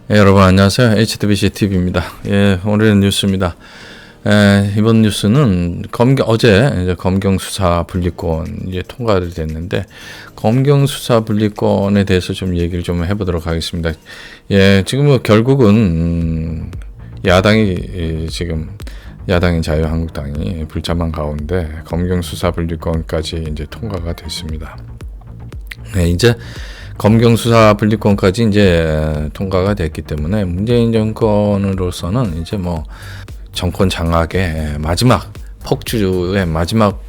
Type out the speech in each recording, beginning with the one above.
여러분 안녕하세요. HTBC TV입니다. 오늘의 뉴스입니다. 이번 뉴스는 어제 이제 검경 수사 분리권 이제 통과가 됐는데, 검경 수사 분리권에 대해서 좀 얘기를 좀 해보도록 하겠습니다. 지금 뭐 결국은 야당인 자유한국당이 불참한 가운데 검경 수사 분리권까지 이제 통과가 됐습니다. 이제 검경 수사 분리권까지 이제 통과가 됐기 때문에 문재인 정권으로서는 이제 뭐 정권 장악의 마지막 폭주의 마지막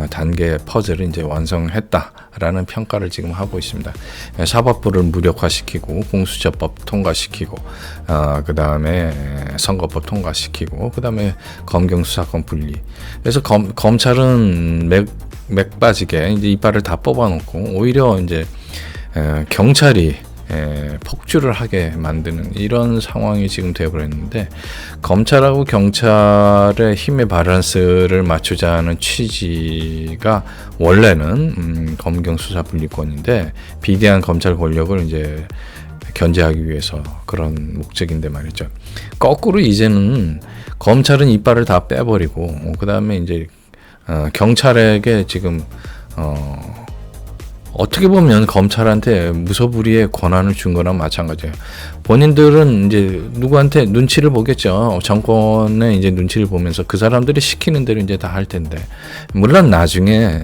단계 퍼즐을 이제 완성했다라는 평가를 지금 하고 있습니다. 사법부를 무력화시키고 공수처법 통과시키고 그 다음에 선거법 통과시키고 그 다음에 검경 수사권 분리. 그래서 검찰은 맥 빠지게 이제 이빨을 다 뽑아놓고 오히려 이제 경찰이 폭주를 하게 만드는 이런 상황이 지금 되어버렸는데, 검찰하고 경찰의 힘의 밸런스를 맞추자는 취지가 원래는 검경 수사 분리권인데, 비대한 검찰 권력을 이제 견제하기 위해서 그런 목적인데 말이죠. 거꾸로 이제는 검찰은 이빨을 다 빼버리고 그 다음에 이제 경찰에게 지금 어떻게 보면 검찰한테 무소불위의 권한을 준 거랑 마찬가지예요. 본인들은 이제 누구한테 눈치를 보겠죠. 정권의 이제 눈치를 보면서 그 사람들이 시키는 대로 이제 다 할 텐데, 물론 나중에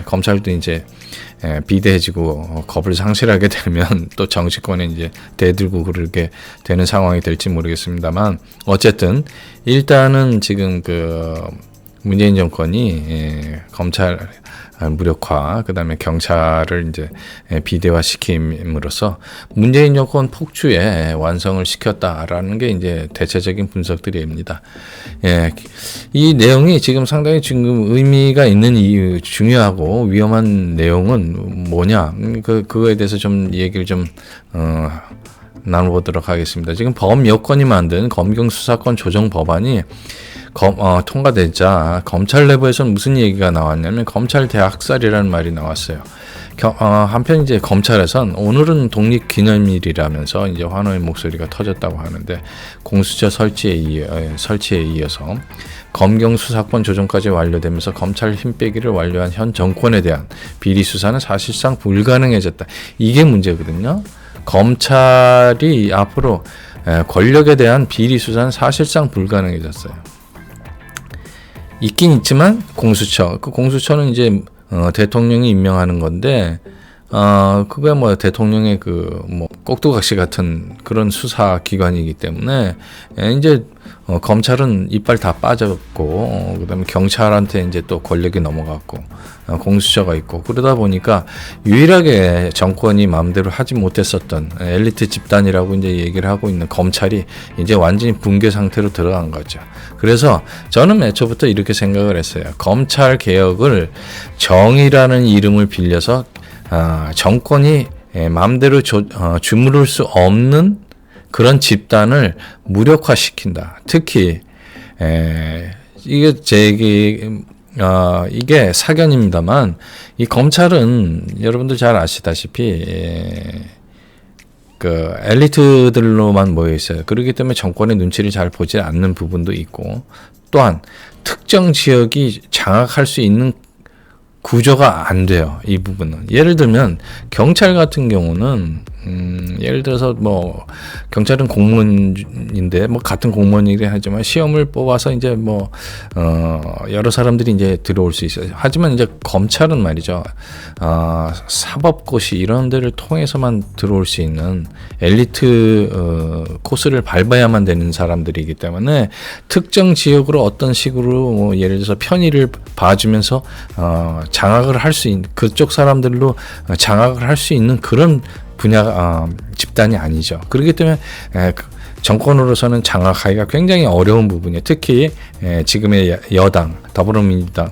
검찰도 이제 비대해지고 겁을 상실하게 되면 또 정치권에 이제 대들고 그러게 되는 상황이 될지 모르겠습니다만, 어쨌든 일단은 지금 문재인 정권이 검찰 무력화, 그 다음에 경찰을 이제 비대화 시킴으로써 문재인 정권 폭주의 완성을 시켰다라는 게 이제 대체적인 분석들입니다. 이 내용이 지금 상당히 지금 의미가 있는 이유, 중요하고 위험한 내용은 뭐냐? 그거에 대해서 좀 얘기를 좀 나눠보도록 하겠습니다. 지금 범여권이 만든 검경 수사권 조정 법안이 통과되자 검찰 내부에서는 무슨 얘기가 나왔냐면 검찰 대학살이라는 말이 나왔어요. 한편 이제 검찰에선 오늘은 독립기념일이라면서 이제 환호의 목소리가 터졌다고 하는데, 공수처 설치에 이어서 검경 수사권 조정까지 완료되면서 검찰 힘 빼기를 완료한 현 정권에 대한 비리 수사는 사실상 불가능해졌다. 이게 문제거든요. 검찰이 앞으로 권력에 대한 비리 수사는 사실상 불가능해졌어요. 있긴 있지만 공수처는 이제 대통령이 임명하는 건데, 그게 뭐 대통령의 꼭두각시 같은 그런 수사 기관이기 때문에 이제 검찰은 이빨 다 빠졌고 그다음에 경찰한테 이제 또 권력이 넘어갔고 공수처가 있고, 그러다 보니까 유일하게 정권이 마음대로 하지 못했었던 엘리트 집단이라고 이제 얘기를 하고 있는 검찰이 이제 완전히 붕괴 상태로 들어간 거죠. 그래서 저는 애초부터 이렇게 생각을 했어요. 검찰 개혁을 정의라는 이름을 빌려서 정권이 마음대로 주무를 수 없는 그런 집단을 무력화시킨다. 특히 이게 사견입니다만, 이 검찰은 여러분들 잘 아시다시피 엘리트들로만 모여 있어요. 그렇기 때문에 정권의 눈치를 잘 보지 않는 부분도 있고, 또한 특정 지역이 장악할 수 있는 구조가 안 돼요. 이 부분은. 예를 들면 경찰 같은 경우는 예를 들어서 뭐 경찰은 공무원인데 뭐 같은 공무원이긴 하지만 시험을 뽑아서 이제 뭐 여러 사람들이 이제 들어올 수 있어요. 하지만 이제 검찰은 말이죠. 사법고시 이런 데를 통해서만 들어올 수 있는 엘리트 코스를 밟아야만 되는 사람들이기 때문에 특정 지역으로 어떤 식으로 뭐 예를 들어서 편의를 봐주면서 장악을 할 수 있는, 그쪽 사람들로 장악을 할 수 있는 그런 분야 집단이 아니죠. 그렇기 때문에 정권으로서는 장악하기가 굉장히 어려운 부분이에요. 특히 지금의 여당 더불어민주당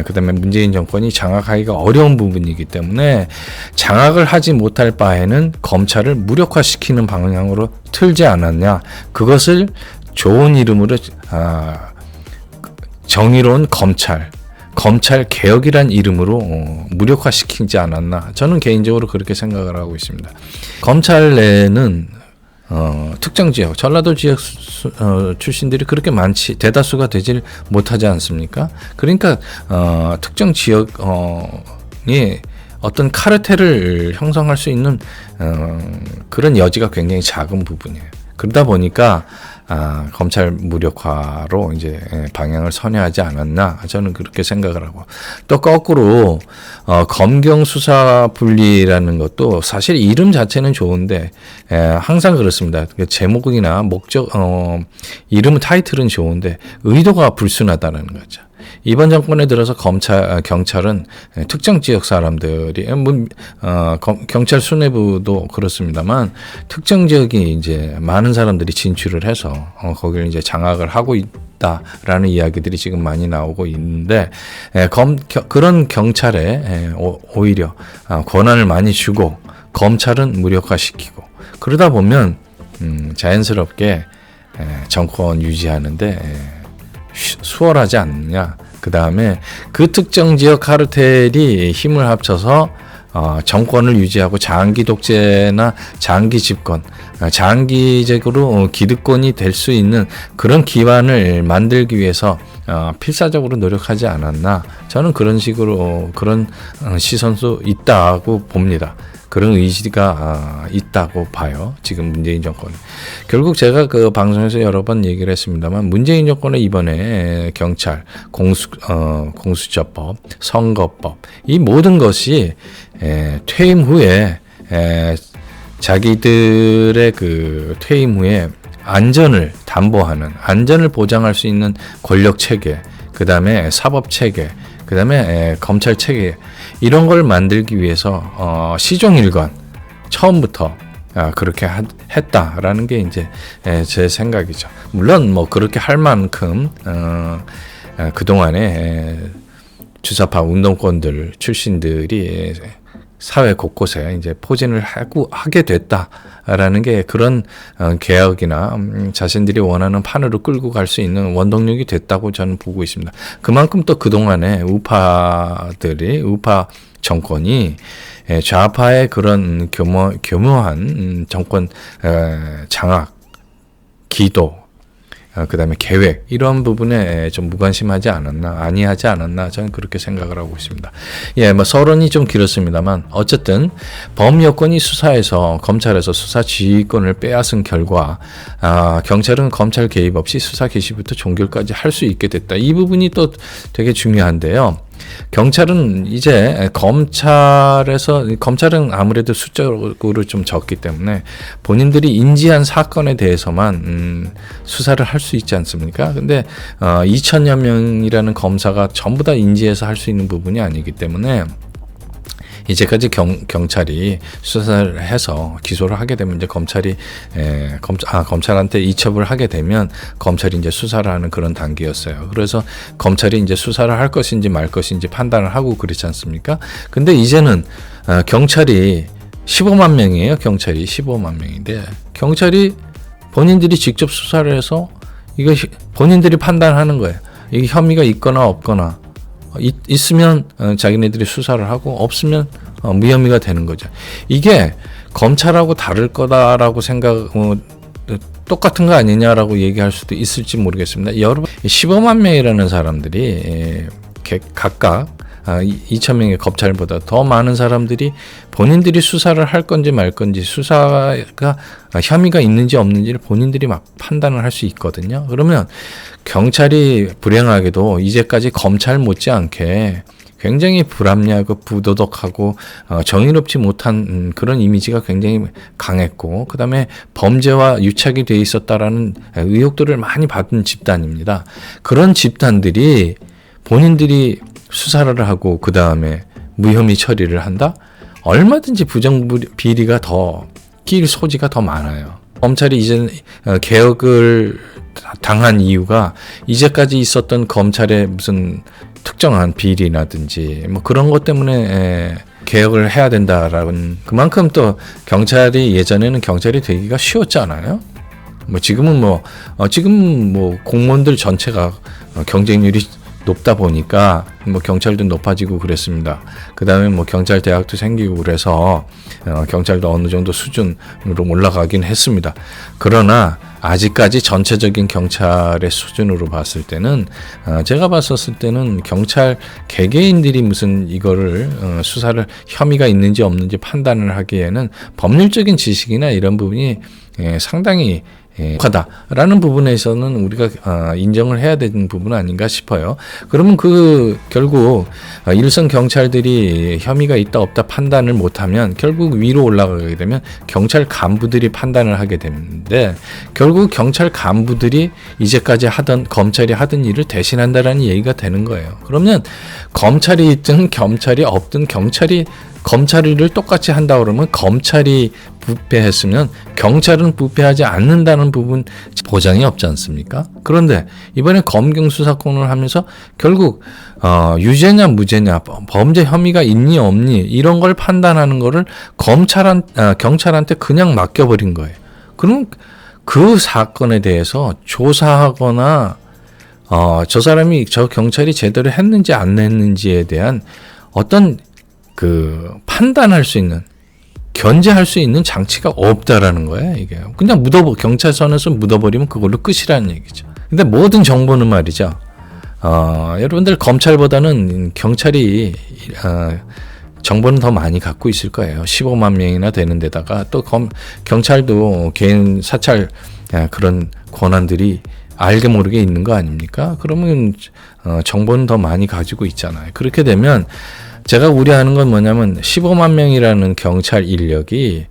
그다음에 문재인 정권이 장악하기가 어려운 부분이기 때문에 장악을 하지 못할 바에는 검찰을 무력화시키는 방향으로 틀지 않았냐. 그것을 좋은 이름으로 정의로운 검찰 개혁이란 이름으로 무력화시키지 않았나. 저는 개인적으로 그렇게 생각을 하고 있습니다. 검찰 내에는 특정 지역, 전라도 지역 출신들이 그렇게 대다수가 되질 못하지 않습니까? 그러니까 특정 지역이 어떤 카르텔을 형성할 수 있는 그런 여지가 굉장히 작은 부분이에요. 그러다 보니까 검찰 무력화로 이제 방향을 선회하지 않았나, 저는 그렇게 생각을 하고, 또 거꾸로 검경 수사 분리라는 것도 사실 이름 자체는 좋은데 항상 그렇습니다. 제목이나 목적, 이름 타이틀은 좋은데 의도가 불순하다는 거죠. 이번 정권에 들어서 경찰은 특정 지역 사람들이, 경찰 수뇌부도 그렇습니다만, 특정 지역이 이제 많은 사람들이 진출을 해서 거기를 이제 장악을 하고 있다라는 이야기들이 지금 많이 나오고 있는데, 그런 경찰에 오히려 권한을 많이 주고 검찰은 무력화시키고, 그러다 보면 자연스럽게 정권 유지하는데 수월하지 않느냐. 그 다음에 그 특정 지역 카르텔이 힘을 합쳐서 정권을 유지하고 장기 독재나 장기 집권, 장기적으로 기득권이 될 수 있는 그런 기반을 만들기 위해서 필사적으로 노력하지 않았나. 저는 그런 식으로 그런 시선도 있다고 봅니다. 그런 의지가 있다고 봐요. 지금 문재인 정권. 결국 제가 그 방송에서 여러 번 얘기를 했습니다만, 문재인 정권의 이번에 경찰, 공수처법, 선거법, 이 모든 것이 퇴임 후에 자기들의 그 퇴임 후에 안전을 담보하는, 안전을 보장할 수 있는 권력 체계, 그 다음에 사법 체계, 그 다음에 검찰 체계, 이런 걸 만들기 위해서 시종일관 처음부터 그렇게 했다라는 게 이제 제 생각이죠. 물론 뭐 그렇게 할 만큼 그동안에 주사파 운동권들 출신들이 사회 곳곳에 이제 포진을 하게 됐다라는 게 그런 개혁이나 자신들이 원하는 판으로 끌고 갈 수 있는 원동력이 됐다고 저는 보고 있습니다. 그만큼 또 그동안에 우파 정권이 좌파의 그런 교묘한 정권 장악, 기도, 그 다음에 계획, 이런 부분에 좀 무관심하지 않았나, 아니하지 않았나, 저는 그렇게 생각을 하고 있습니다. 뭐 서론이 좀 길었습니다만, 어쨌든 범여권이 수사에서, 검찰에서 수사 지휘권을 빼앗은 결과, 경찰은 검찰 개입 없이 수사 개시부터 종결까지 할 수 있게 됐다. 이 부분이 또 되게 중요한데요. 경찰은 이제 검찰은 아무래도 숫자적으로 좀 적기 때문에 본인들이 인지한 사건에 대해서만 수사를 할 수 있지 않습니까? 근데 2천여 명이라는 검사가 전부 다 인지해서 할 수 있는 부분이 아니기 때문에 이제까지 경찰이 수사를 해서 기소를 하게 되면 이제 검찰한테 이첩을 하게 되면 검찰이 이제 수사를 하는 그런 단계였어요. 그래서 검찰이 이제 수사를 할 것인지 말 것인지 판단을 하고 그렇지 않습니까? 근데 이제는 경찰이 15만 명이에요. 경찰이 15만 명인데 경찰이 본인들이 직접 수사를 해서 이거 본인들이 판단하는 거예요. 이게 혐의가 있거나 없거나 있으면 자기네들이 수사를 하고 없으면 무혐의가 되는 거죠. 이게 검찰하고 다를 거다라고 똑같은 거 아니냐라고 얘기할 수도 있을지 모르겠습니다. 여러분 15만 명이라는 사람들이 각각 2,000명의 검찰보다 더 많은 사람들이 본인들이 수사를 할 건지 말 건지, 수사가 혐의가 있는지 없는지를 본인들이 막 판단을 할 수 있거든요. 그러면 경찰이 불행하게도 이제까지 검찰 못지않게 굉장히 불합리하고 부도덕하고 정의롭지 못한 그런 이미지가 굉장히 강했고, 그 다음에 범죄와 유착이 돼 있었다라는 의혹들을 많이 받은 집단입니다. 그런 집단들이 본인들이 수사를 하고 그 다음에 무혐의 처리를 한다? 얼마든지 부정비리가 더 낄 소지가 더 많아요. 검찰이 이제 개혁을 당한 이유가 이제까지 있었던 검찰의 무슨 특정한 비리라든지 뭐 그런 것 때문에 개혁을 해야 된다라는, 그만큼 또 경찰이, 예전에는 경찰이 되기가 쉬웠잖아요. 뭐 지금은 지금 공무원들 전체가 경쟁률이 높다 보니까 뭐 경찰도 높아지고 그랬습니다. 그 다음에 뭐 경찰 대학도 생기고 그래서 경찰도 어느 정도 수준으로 올라가긴 했습니다. 그러나 아직까지 전체적인 경찰의 수준으로 봤을 때는, 제가 봤었을 때는 경찰 개개인들이 무슨 이거를 수사를 혐의가 있는지 없는지 판단을 하기에는 법률적인 지식이나 이런 부분이 상당히 부족하다라는 부분에서는 우리가 인정을 해야 되는 부분 아닌가 싶어요. 그러면 결국 일선 경찰들이 혐의가 있다 없다 판단을 못하면 결국 위로 올라가게 되면 경찰 간부들이 판단을 하게 되는데, 결국 경찰 간부들이 이제까지 검찰이 하던 일을 대신한다라는 얘기가 되는 거예요. 그러면 검찰이 있든 경찰이 없든 검찰 일을 똑같이 한다 그러면 검찰이 부패했으면 경찰은 부패하지 않는다는 부분 보장이 없지 않습니까? 그런데 이번에 검경 수사권을 하면서 결국 유죄냐 무죄냐, 범죄 혐의가 있니 없니 이런 걸 판단하는 거를 경찰한테 그냥 맡겨버린 거예요. 그럼 그 사건에 대해서 조사하거나 저 경찰이 제대로 했는지 안 했는지에 대한 어떤 판단할 수 있는, 견제할 수 있는 장치가 없다라는 거예요, 이게. 그냥 경찰선에서 묻어버리면 그걸로 끝이라는 얘기죠. 근데 모든 정보는 말이죠. 여러분들 검찰보다는 경찰이, 정보는 더 많이 갖고 있을 거예요. 15만 명이나 되는 데다가 또 경찰도 개인 사찰 그런 권한들이 알게 모르게 있는 거 아닙니까? 그러면 정보는 더 많이 가지고 있잖아요. 그렇게 되면 제가 우려하는 건 뭐냐면 15만 명이라는 경찰 인력이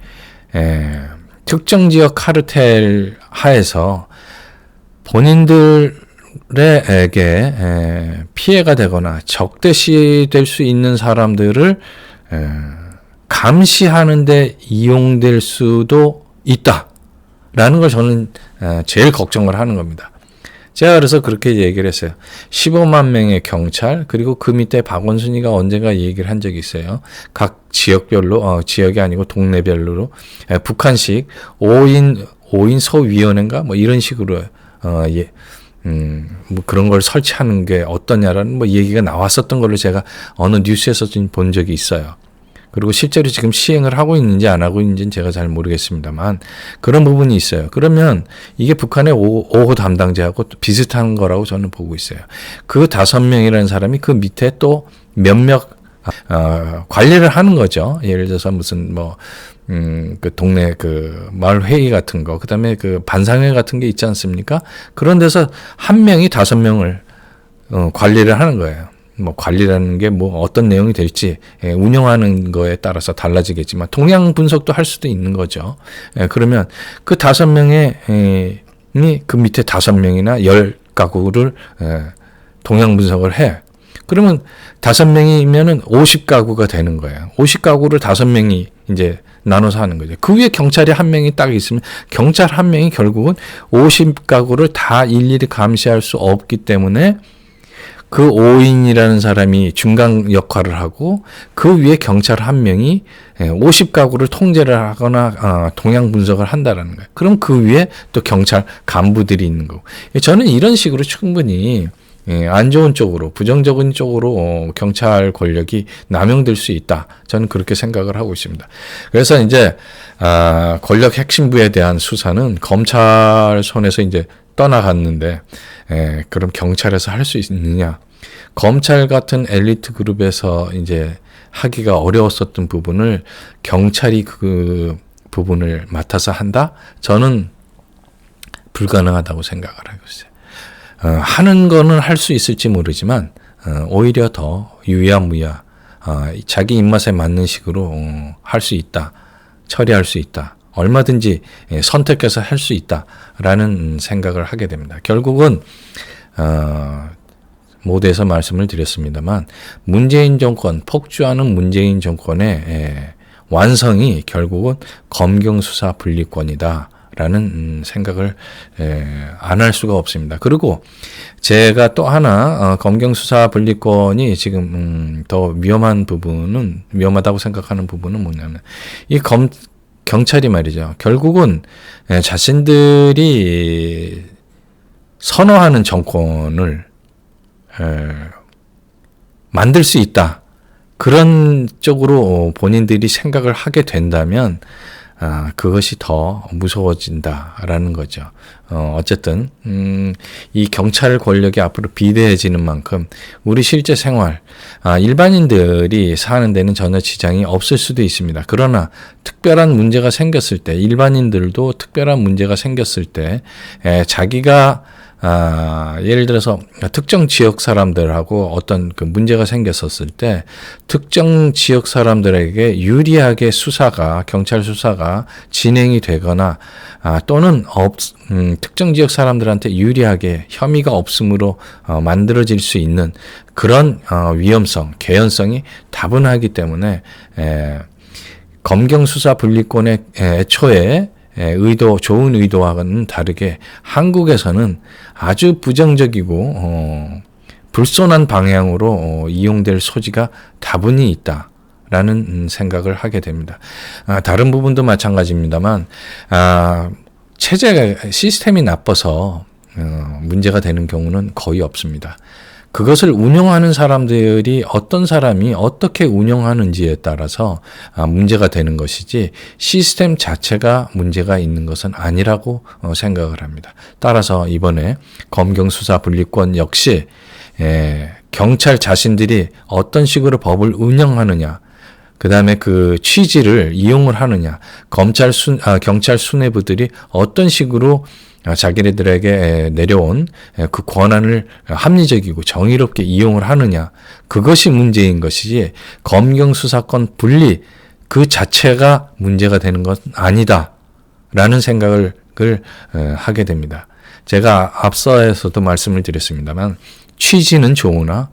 특정 지역 카르텔 하에서 본인들에게 피해가 되거나 적대시될 수 있는 사람들을 감시하는 데 이용될 수도 있다라는 걸 저는 제일 걱정을 하는 겁니다. 제가 그래서 그렇게 얘기를 했어요. 15만 명의 경찰, 그리고 그 밑에 박원순이가 언젠가 얘기를 한 적이 있어요. 각 지역별로, 지역이 아니고 동네별로 북한식 5인 소위원회인가 뭐 이런 식으로 뭐 그런 걸 설치하는 게 어떠냐라는 뭐 얘기가 나왔었던 걸로 제가 어느 뉴스에서 좀 본 적이 있어요. 그리고 실제로 지금 시행을 하고 있는지 안 하고 있는지는 제가 잘 모르겠습니다만 그런 부분이 있어요. 그러면 이게 북한의 5호 담당자하고 비슷한 거라고 저는 보고 있어요. 그 5명이라는 사람이 그 밑에 또 몇몇 관리를 하는 거죠. 예를 들어서 무슨 그 동네 마을 회의 같은 거, 그다음에 반상회 같은 게 있지 않습니까? 그런 데서 한 명이 5명을 관리를 하는 거예요. 관리라는 게 어떤 내용이 될지 운영하는 거에 따라서 달라지겠지만 동향 분석도 할 수도 있는 거죠. 그러면 그 5명이 그 밑에 5명이나 10가구를 동향 분석을 해. 그러면 5명이면은 50가구가 되는 거예요. 50가구를 5명이 이제 나눠서 하는 거죠. 그 위에 경찰이 1명이 딱 있으면 경찰 1명이 결국은 50가구를 다 일일이 감시할 수 없기 때문에 그 5인이라는 사람이 중간 역할을 하고 그 위에 경찰 1명이 50가구를 통제를 하거나 동향 분석을 한다라는 거예요. 그럼 그 위에 또 경찰 간부들이 있는 거고. 저는 이런 식으로 충분히 안 좋은 쪽으로, 부정적인 쪽으로 경찰 권력이 남용될 수 있다. 저는 그렇게 생각을 하고 있습니다. 그래서 이제 권력 핵심부에 대한 수사는 검찰 손에서 이제 떠나갔는데, 그럼 경찰에서 할 수 있느냐? 검찰 같은 엘리트 그룹에서 이제 하기가 어려웠었던 부분을 경찰이 그 부분을 맡아서 한다? 저는 불가능하다고 생각을 하고 있어요. 하는 거는 할 수 있을지 모르지만 오히려 더 유야무야 자기 입맛에 맞는 식으로 할 수 있다. 처리할 수 있다. 얼마든지 선택해서 할 수 있다라는 생각을 하게 됩니다. 결국은 모두에서 말씀을 드렸습니다만 문재인 정권, 폭주하는 문재인 정권의 완성이 결국은 검경수사 분리권이다 라는 생각을 안 할 수가 없습니다. 그리고 제가 또 하나 검경수사 분리권이 지금 더 위험하다고 생각하는 부분은 뭐냐면 이 경찰이 말이죠. 결국은 자신들이 선호하는 정권을 만들 수 있다. 그런 쪽으로 본인들이 생각을 하게 된다면 그것이 더 무서워진다라는 거죠. 어쨌든 이 경찰 권력이 앞으로 비대해지는 만큼 우리 실제 생활, 일반인들이 사는 데는 전혀 지장이 없을 수도 있습니다. 그러나 특별한 문제가 생겼을 때, 일반인들도 특별한 문제가 생겼을 때 자기가 예를 들어서 특정 지역 사람들하고 어떤 그 문제가 생겼었을 때 특정 지역 사람들에게 유리하게 경찰 수사가 진행이 되거나 또는 특정 지역 사람들한테 유리하게 혐의가 없음으로 만들어질 수 있는 그런 위험성, 개연성이 다분하기 때문에 검경 수사 분리권의 애초에 좋은 의도와는 다르게 한국에서는 아주 부정적이고 불손한 방향으로 이용될 소지가 다분히 있다라는 생각을 하게 됩니다. 다른 부분도 마찬가지입니다만 시스템이 나빠서 문제가 되는 경우는 거의 없습니다. 그것을 운영하는 사람들이 어떤 사람이 어떻게 운영하는지에 따라서 문제가 되는 것이지 시스템 자체가 문제가 있는 것은 아니라고 생각을 합니다. 따라서 이번에 검경수사 분리권 역시 경찰 자신들이 어떤 식으로 법을 운영하느냐, 그 다음에 그 취지를 이용을 하느냐, 경찰 수뇌부들이 어떤 식으로 자기네들에게 내려온 그 권한을 합리적이고 정의롭게 이용을 하느냐, 그것이 문제인 것이지 검경수사권 분리 그 자체가 문제가 되는 것은 아니다라는 생각을 하게 됩니다. 제가 앞서에서도 말씀을 드렸습니다만 취지는 좋으나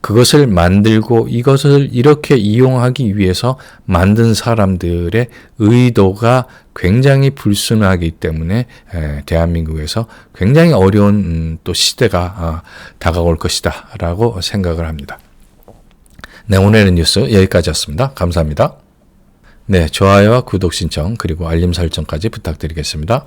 그것을 만들고 이것을 이렇게 이용하기 위해서 만든 사람들의 의도가 굉장히 불순하기 때문에 대한민국에서 굉장히 어려운 또 시대가 다가올 것이다 라고 생각을 합니다. 네, 오늘의 뉴스 여기까지였습니다. 감사합니다. 네, 좋아요와 구독 신청 그리고 알림 설정까지 부탁드리겠습니다.